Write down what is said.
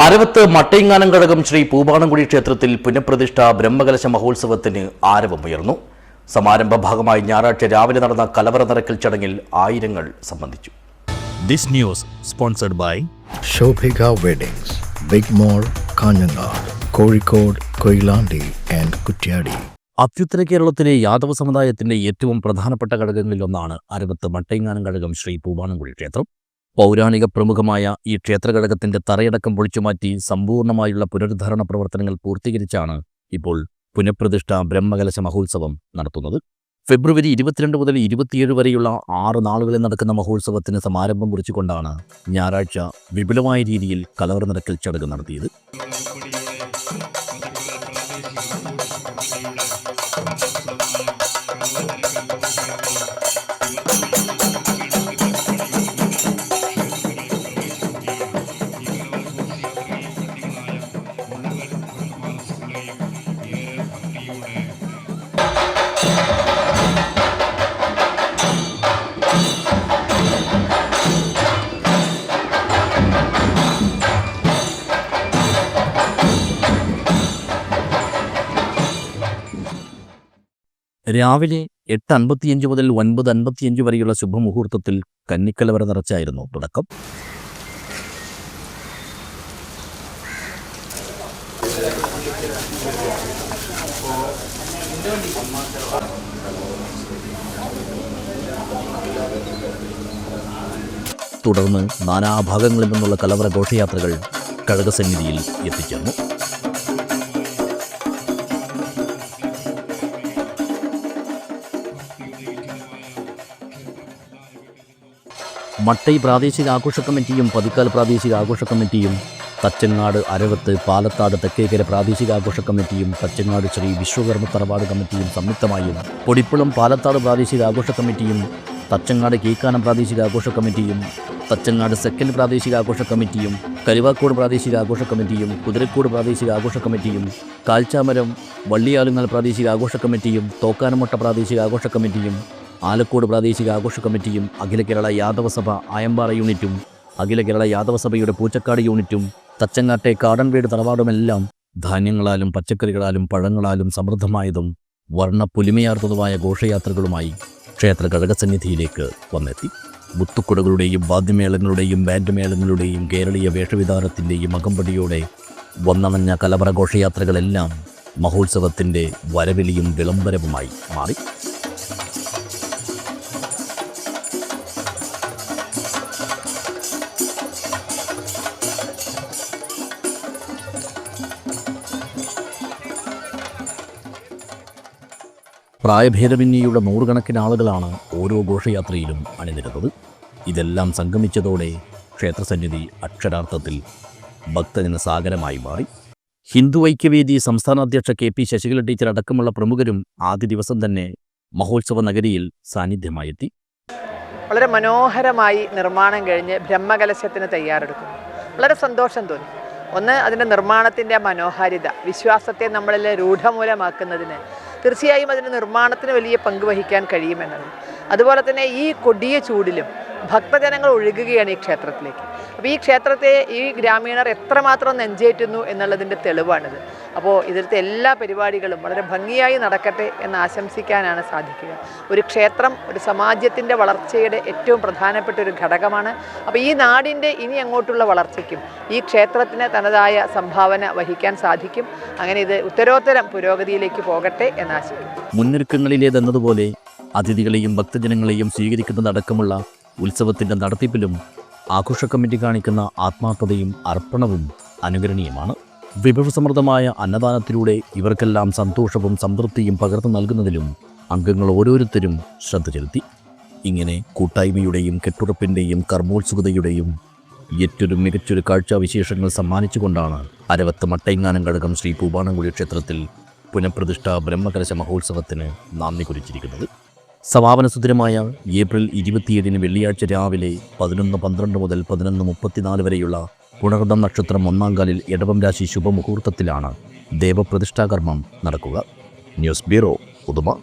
അരവത്ത് മട്ടയിങ്ങാനം കഴകം ശ്രീ പൂപാണംകുടി ക്ഷേത്രത്തിൽ പുനഃപ്രതിഷ്ഠ ബ്രഹ്മകലശ മഹോത്സവത്തിന് ആരവമുയർന്നു. സമാരംഭ ഭാഗമായി ഞായറാഴ്ച രാവിലെ നടന്ന കലവറ നിറയ്ക്കൽ ചടങ്ങിൽ ആയിരങ്ങൾ സംബന്ധിച്ചു. This news sponsored by Shobhika Weddings, Big Mall, Kanyanad, Kozhikode, Koilandi and Kutyadi. അത്യുത്തര കേരളത്തിലെ യാദവ സമുദായത്തിന്റെ ഏറ്റവും പ്രധാനപ്പെട്ട ഘടകങ്ങളിലൊന്നാണ് അരവത്ത് മട്ടയിങ്ങാനം കഴകം ശ്രീ പൂപാണംകുടി ക്ഷേത്രം. പൗരാണിക പ്രമുഖമായ ഈ ക്ഷേത്രഘടകത്തിന്റെ തറയടക്കം പൊളിച്ചുമാറ്റി സമ്പൂർണ്ണമായുള്ള പുനരുദ്ധാരണ പ്രവർത്തനങ്ങൾ പൂർത്തീകരിച്ചാണ് ഇപ്പോൾ പുനഃപ്രതിഷ്ഠ ബ്രഹ്മകലശ മഹോത്സവം നടത്തുന്നത്. ഫെബ്രുവരി 22 മുതൽ 27 വരെയുള്ള 6 നാളുകളിൽ നടക്കുന്ന മഹോത്സവത്തിന് സമാരംഭം കുറിച്ചുകൊണ്ടാണ് ഞായറാഴ്ച വിപുലമായ രീതിയിൽ കലവറ നിറയ്ക്കൽ ചടങ്ങ് നടത്തിയത്. രാവിലെ 8:55 മുതൽ 9:55 വരെയുള്ള ശുഭമുഹൂർത്തത്തിൽ കന്നിക്കലവറ നിറച്ചായിരുന്നു തുടക്കം. തുടർന്ന് നാനാഭാഗങ്ങളിൽ നിന്നുള്ള കലവറ ഘോഷയാത്രകൾ കഴകസന്നിധിയിൽ എത്തിച്ചേർന്നു. മട്ടൈ പ്രാദേശിക ആഘോഷ കമ്മിറ്റിയും പതിക്കാൽ പ്രാദേശിക ആഘോഷ കമ്മിറ്റിയും തച്ചങ്ങാട് അരവത്ത് പാലത്താട് തെക്കേക്കര പ്രാദേശിക ആഘോഷ കമ്മിറ്റിയും തച്ചങ്ങാട് ശ്രീ വിശ്വകർമ്മ തറവാട് കമ്മിറ്റിയും സംയുക്തമായും പൊടിപ്പുളം പാലത്താട് പ്രാദേശിക ആഘോഷ കമ്മിറ്റിയും തച്ചങ്ങാട് കീക്കാനം പ്രാദേശിക ആഘോഷ കമ്മിറ്റിയും തച്ചങ്ങാട് സെക്കൽ പ്രാദേശിക ആഘോഷ കമ്മിറ്റിയും കരുവാക്കോട് പ്രാദേശിക ആഘോഷ കമ്മിറ്റിയും കുതിരക്കോട് പ്രാദേശിക ആഘോഷ കമ്മിറ്റിയും കാൽച്ചാമരം വള്ളിയാലുങ്ങൽ പ്രാദേശിക ആഘോഷ കമ്മിറ്റിയും തോക്കാനമുട്ട പ്രാദേശിക ആഘോഷ കമ്മിറ്റിയും ആലക്കോട് പ്രാദേശിക ആഘോഷ കമ്മിറ്റിയും അഖില കേരള യാദവ സഭ ആയമ്പാറ യൂണിറ്റും അഖില കേരള യാദവ സഭയുടെ പൂച്ചക്കാട് യൂണിറ്റും തച്ചങ്ങാട്ടെ കാടൻവേട് തറവാടുമെല്ലാം ധാന്യങ്ങളാലും പച്ചക്കറികളാലും പഴങ്ങളാലും സമൃദ്ധമായതും വർണ്ണ പുലിമയാർന്നതുമായ ഘോഷയാത്രകളുമായി ക്ഷേത്ര ഘടകസന്നിധിയിലേക്ക് വന്നെത്തി. മുത്തുക്കുടകളുടെയും വാദ്യമേളങ്ങളുടെയും ബാൻഡ് മേളങ്ങളുടെയും കേരളീയ വേഷവിധാനത്തിൻ്റെയും അകമ്പടിയോടെ വന്നണഞ്ഞ കലവറ ഘോഷയാത്രകളെല്ലാം മഹോത്സവത്തിൻ്റെ വരവിലിയും വിളംബരവുമായി മാറി. പ്രായഭേദമന്യേയുള്ള നൂറുകണക്കിന് ആളുകളാണ് ഓരോ ഘോഷയാത്രയിലും അണിനിരുന്നത്. ഇതെല്ലാം സംഗമിച്ചതോടെ ക്ഷേത്രസന്നിധി അക്ഷരാർത്ഥത്തിൽ ഭക്തജന സാഗരമായി മാറി. ഹിന്ദു ഐക്യവേദി സംസ്ഥാന അധ്യക്ഷ KP ശശികല ടീച്ചർ അടക്കമുള്ള പ്രമുഖരും ആദ്യ ദിവസം തന്നെ മഹോത്സവ നഗരിയിൽ സാന്നിധ്യമായെത്തി. വളരെ മനോഹരമായി നിർമ്മാണം കഴിഞ്ഞ് ബ്രഹ്മകലശത്തിന് തയ്യാറെടുക്കുന്നു. വളരെ സന്തോഷം തോന്നി. ഒന്ന്, അതിൻ്റെ നിർമ്മാണത്തിൻ്റെ മനോഹാരിത, വിശ്വാസത്തെ നമ്മളിൽ രൂഢമൂലമാക്കുന്നതിന് തീർച്ചയായും അതിൻ്റെ നിർമ്മാണത്തിന് വലിയ പങ്ക് വഹിക്കാൻ കഴിയുമെന്നത്. അതുപോലെ തന്നെ ഈ കൊടിയ ചൂടിലും ഭക്തജനങ്ങൾ ഒഴുകുകയാണ് ഈ ക്ഷേത്രത്തിലേക്ക്. അപ്പോൾ ഈ ക്ഷേത്രത്തെ ഈ ഗ്രാമീണർ എത്രമാത്രം നെഞ്ചേറ്റുന്നു എന്നുള്ളതിൻ്റെ തെളിവാണിത്. അപ്പോൾ ഇതിലത്തെ എല്ലാ പരിപാടികളും വളരെ ഭംഗിയായി നടക്കട്ടെ എന്ന് ആശംസിക്കാനാണ് സാധിക്കുക. ഒരു ക്ഷേത്രം ഒരു സമാജത്തിൻ്റെ വളർച്ചയുടെ ഏറ്റവും പ്രധാനപ്പെട്ട ഒരു ഘടകമാണ്. അപ്പോൾ ഈ നാടിൻ്റെ ഇനി അങ്ങോട്ടുള്ള വളർച്ചയ്ക്കും ഈ ക്ഷേത്രത്തിന് തനതായ സംഭാവന വഹിക്കാൻ സാധിക്കും. അങ്ങനെ ഇത് ഉത്തരോത്തരം പുരോഗതിയിലേക്ക് പോകട്ടെ എന്ന് ആശിക്കുന്നു. മുന്നൊരുക്കങ്ങളിലേതെന്നതുപോലെ അതിഥികളെയും ഭക്തജനങ്ങളെയും സ്വീകരിക്കുന്നതടക്കമുള്ള ഉത്സവത്തിൻ്റെ നടത്തിപ്പിലും ആഘോഷ കമ്മിറ്റി കാണിക്കുന്ന ആത്മാർത്ഥതയും അർപ്പണവും അനുകരണീയമാണ്. വിഭവസമൃദ്ധമായ അന്നദാനത്തിലൂടെ ഇവർക്കെല്ലാം സന്തോഷവും സംതൃപ്തിയും പകർന്നു നൽകുന്നതിലും അംഗങ്ങൾ ഓരോരുത്തരും ശ്രദ്ധ ചെലുത്തി. ഇങ്ങനെ കൂട്ടായ്മയുടെയും കെട്ടുറപ്പിൻ്റെയും കർമ്മോത്സുകതയുടെയും ഏറ്റവും മികച്ചൊരു കാഴ്ചാവിശേഷങ്ങൾ സമ്മാനിച്ചുകൊണ്ടാണ് അരവത്ത് മട്ടയിങ്ങാനം കഴകം ശ്രീ പൂപാണംകുടി ക്ഷേത്രത്തിൽ പുനഃപ്രതിഷ്ഠ ബ്രഹ്മകലശ മഹോത്സവത്തിന് നാന്ദി കുറിച്ചിരിക്കുന്നത്. സമാപന സുദിനമായ ഏപ്രിൽ 27 വെള്ളിയാഴ്ച രാവിലെ 11:12 മുതൽ 11:34 വരെയുള്ള പുണർദം നക്ഷത്രം 1-ാം കാലിൽ ഇടവം രാശി ശുഭമുഹൂർത്തത്തിലാണ് ദേവപ്രതിഷ്ഠാകർമ്മം നടക്കുക. News bureau, Uduma.